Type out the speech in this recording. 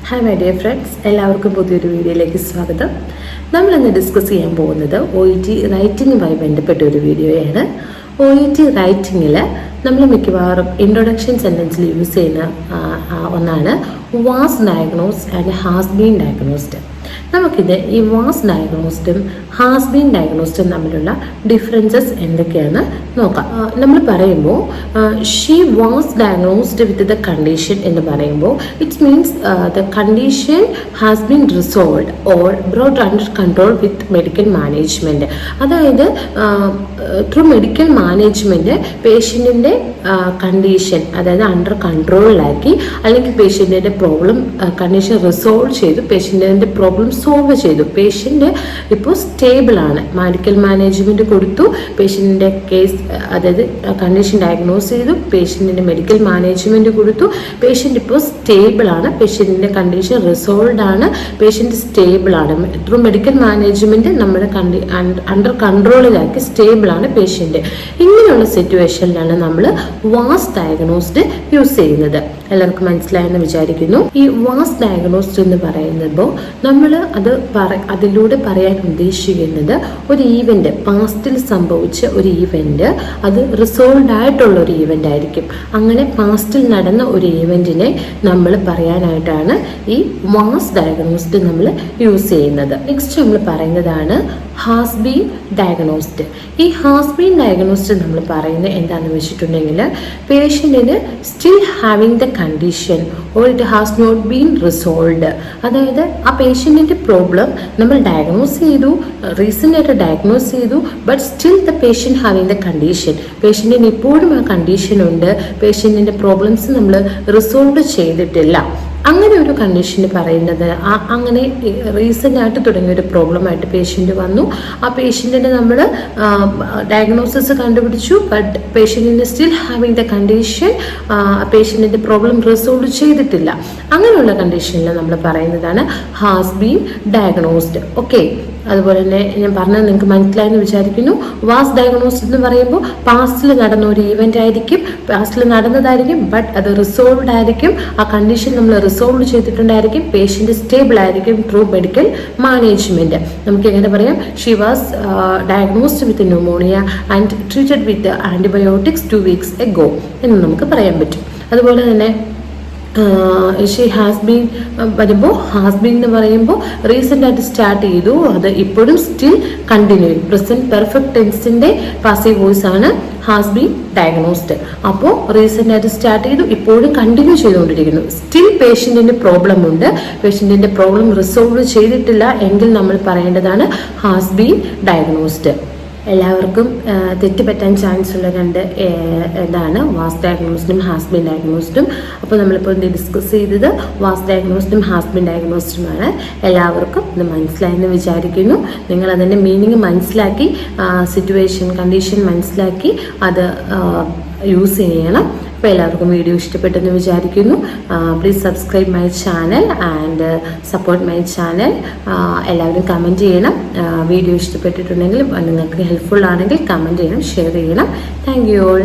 Hi my dear friends, എല്ലാവർക്കും പുതിയൊരു വീഡിയോയിലേക്ക് സ്വാഗതം. നമ്മളിന്ന് ഡിസ്കസ് ചെയ്യാൻ പോകുന്നത് OET റൈറ്റിങ്ങുമായി ബന്ധപ്പെട്ട ഒരു വീഡിയോയാണ്. OET റൈറ്റിങ്ങിൽ നമ്മൾ മിക്കവാറും ഇൻട്രൊഡക്ഷൻ സെൻറ്റൻസിൽ യൂസ് ചെയ്യുന്ന ഒന്നാണ് was diagnosed and has been diagnosed. നമുക്കിത് ഈ വാസ് ഡയഗ്നോസ്ഡും ഹാസ് ബീൻ ഡയഗ്നോസ്ഡും തമ്മിലുള്ള ഡിഫറൻസസ് എന്തൊക്കെയാണ് നോക്കാം. നമ്മൾ പറയുമ്പോൾ she was diagnosed with the condition എന്ന് പറയുമ്പോൾ it's means the condition has been resolved or brought under control with medical management. അതായത് ത്രൂ മെഡിക്കൽ മാനേജ്മെൻറ്റ് പേഷ്യൻറ്റിൻ്റെ കണ്ടീഷൻ അതായത് അണ്ടർ കൺട്രോളിലാക്കി, അല്ലെങ്കിൽ പേഷ്യൻറ്റിൻ്റെ പ്രോബ്ലം കണ്ടീഷൻ റിസോൾവ് ചെയ്തു, പേഷ്യൻറ്റിൻ്റെ പ്രോബ്ലം സോൾവ് ചെയ്തു. പേഷ്യൻ്റ് ഇപ്പോൾ സ്റ്റേബിളാണ്, medical management കൊടുത്തു, പേഷ്യൻറ്റിൻ്റെ case അതായത് കണ്ടീഷൻ ഡയഗ്നോസ് ചെയ്തു, പേഷ്യൻറ്റിൻ്റെ മെഡിക്കൽ മാനേജ്മെൻറ്റ് കൊടുത്തു, പേഷ്യൻ്റ് ഇപ്പോൾ സ്റ്റേബിളാണ്, പേഷ്യൻറ്റിൻ്റെ കണ്ടീഷൻ റിസോൾവ്ഡ് ആണ്, പേഷ്യൻ്റ് സ്റ്റേബിളാണ്. ത്രൂ മെഡിക്കൽ മാനേജ്മെൻറ്റ് നമ്മുടെ അണ്ടർ കൺട്രോളിലാക്കി സ്റ്റേബിളാണ് പേഷ്യൻ്റ്. ഇങ്ങനെയുള്ള സിറ്റുവേഷനിലാണ് നമ്മൾ വാസ് ഡയഗ്നോസ്ഡ് യൂസ് ചെയ്യുന്നത്. എല്ലാവർക്കും മനസ്സിലായെന്ന് വിചാരിക്കുന്നു. ഈ വാസ് ഡയഗ്നോസ്ഡ് എന്ന് പറയുമ്പോൾ നമ്മൾ അതിലൂടെ പറയാൻ ഉദ്ദേശിക്കുന്നത് ഒരു ഈവെന്റ്, പാസ്റ്റിൽ സംഭവിച്ച ഒരു ഈവെന്റ്, അത് റിസോൾവ്ഡ് ആയിട്ടുള്ള ഒരു ഈവെന്റ് ആയിരിക്കും. അങ്ങനെ പാസ്റ്റിൽ നടന്ന ഒരു ഈവെന്റിനെ നമ്മൾ പറയാനായിട്ടാണ് ഈ വാസ് ഡയഗ്നോസ്ഡ് നമ്മൾ യൂസ് ചെയ്യുന്നത്. നെക്സ്റ്റ് നമ്മൾ പറയുന്നതാണ് ഹാസ് ബീൻ ഡയഗ്നോസ്ഡ്. ഈ ഹാസ് ബീൻ ഡയഗ്നോസ്ഡ് നമ്മൾ പറയുന്നത് എന്താണെന്ന് വെച്ചിട്ടുണ്ടെങ്കിൽ പേഷ്യൻറ്റിന് still having the condition or it has not been resolved. അതായത് ആ പേഷ്യൻറ്റിൻ്റെ പ്രോബ്ലം നമ്മൾ ഡയഗ്നോസ് ചെയ്തു, റീസെൻ്റായിട്ട് ഡയഗ്നോസ് ചെയ്തു, but still the patient having the condition. പേഷ്യൻറ്റിന് ഇപ്പോഴും ആ കണ്ടീഷൻ ഉണ്ട്, പേഷ്യൻറ്റിൻ്റെ പ്രോബ്ലംസ് നമ്മൾ റിസോൾവ് ചെയ്തിട്ടില്ല. അങ്ങനെ ഒരു കണ്ടീഷന് പറയുന്നത് അങ്ങനെ റീസെൻ്റായിട്ട് തുടങ്ങിയ ഒരു പ്രോബ്ലമായിട്ട് പേഷ്യൻ്റ് വന്നു, ആ പേഷ്യൻറ്റിന് നമ്മൾ ഡയഗ്നോസിസ് കണ്ടുപിടിച്ചു, ബട്ട് പേഷ്യൻറ്റിന് സ്റ്റിൽ ഹാവിങ് ദ കണ്ടീഷൻ, പേഷ്യൻറ്റിൻ്റെ പ്രോബ്ലം റിസോൾവ് ചെയ്തിട്ടില്ല. അങ്ങനെയുള്ള കണ്ടീഷനിൽ നമ്മൾ പറയുന്നതാണ് ഹാസ് ബീൻ ഡയഗ്നോസ്ഡ്. ഓക്കെ, അതുപോലെ തന്നെ ഞാൻ പറഞ്ഞത് നിങ്ങൾക്ക് മനസ്സിലായെന്ന് വിചാരിക്കുന്നു. വാസ് ഡയഗ്നോസ്ഡ് എന്ന് പറയുമ്പോൾ പാസ്റ്റിൽ നടന്ന ഒരു ഈവൻ്റ് ആയിരിക്കും, പാസ്റ്റിൽ നടന്നതായിരിക്കും, ബട്ട് അത് റിസോൾവ്ഡ് ആയിരിക്കും, ആ കണ്ടീഷൻ നമ്മൾ റിസോൾവ് ചെയ്തിട്ടുണ്ടായിരിക്കും, പേഷ്യൻ്റ് സ്റ്റേബിൾ ആയിരിക്കും ത്രൂ മെഡിക്കൽ മാനേജ്മെൻറ്റ്. നമുക്ക് എങ്ങനെ പറയാം, she was diagnosed with pneumonia and treated with antibiotics 2 weeks ago എന്ന് നമുക്ക് പറയാൻ പറ്റും. അതുപോലെ തന്നെ ഷീ ഹാസ് ബീൻ വരുമ്പോൾ ഹാസ് ബീൻ എന്ന് പറയുമ്പോൾ റീസെൻ്റായിട്ട് സ്റ്റാർട്ട് ചെയ്തു, അത് ഇപ്പോഴും സ്റ്റിൽ കണ്ടിന്യൂ. പ്രസൻറ്റ് പെർഫെക്റ്റ് ടെൻസിൻ്റെ പാസീവ് വോയിസ് ആണ് ഹാസ് ബീൻ ഡയഗ്നോസ്ഡ്. അപ്പോൾ റീസെൻ്റായിട്ട് സ്റ്റാർട്ട് ചെയ്തു, ഇപ്പോഴും കണ്ടിന്യൂ ചെയ്തുകൊണ്ടിരിക്കുന്നു. സ്റ്റിൽ പേഷ്യൻറ്റിൻ്റെ പ്രോബ്ലം ഉണ്ട്, പേഷ്യൻറ്റിൻ്റെ പ്രോബ്ലം റിസോൾവ് ചെയ്തിട്ടില്ല എങ്കിൽ നമ്മൾ പറയേണ്ടതാണ് ഹാസ് ബീൻ ഡയഗ്നോസ്ഡ്. എല്ലാവർക്കും തെറ്റുപറ്റാൻ ചാൻസ് ഉള്ള ഇതാണ് വാസ് ഡയഗ്നോസ്ഡും ഹാസ് ബീൻ ഡയഗ്നോസ്ഡും. അപ്പോൾ നമ്മളിപ്പോൾ ഡിസ്കസ് ചെയ്തത് വാസ് ഡയഗ്നോസ്ഡും ഹാസ് ബീൻ ഡയഗ്നോസ്ഡുമാണ്. എല്ലാവർക്കും ഇത് മനസ്സിലായെന്ന് വിചാരിക്കുന്നു. നിങ്ങൾ അതിൻ്റെ മീനിങ് മനസ്സിലാക്കി, സിറ്റുവേഷൻ കണ്ടീഷൻ മനസ്സിലാക്കി അത് യൂസ് ചെയ്യണം. അപ്പോൾ എല്ലാവർക്കും വീഡിയോ ഇഷ്ടപ്പെട്ടെന്ന് വിചാരിക്കുന്നു. Please subscribe my channel and support my channel. എല്ലാവരും കമൻറ്റ് ചെയ്യണം. വീഡിയോ ഇഷ്ടപ്പെട്ടിട്ടുണ്ടെങ്കിൽ നിങ്ങൾക്ക് ഹെൽപ്ഫുൾ ആണെങ്കിൽ കമൻറ്റ് ചെയ്യണം, ഷെയർ ചെയ്യണം. Thank you all.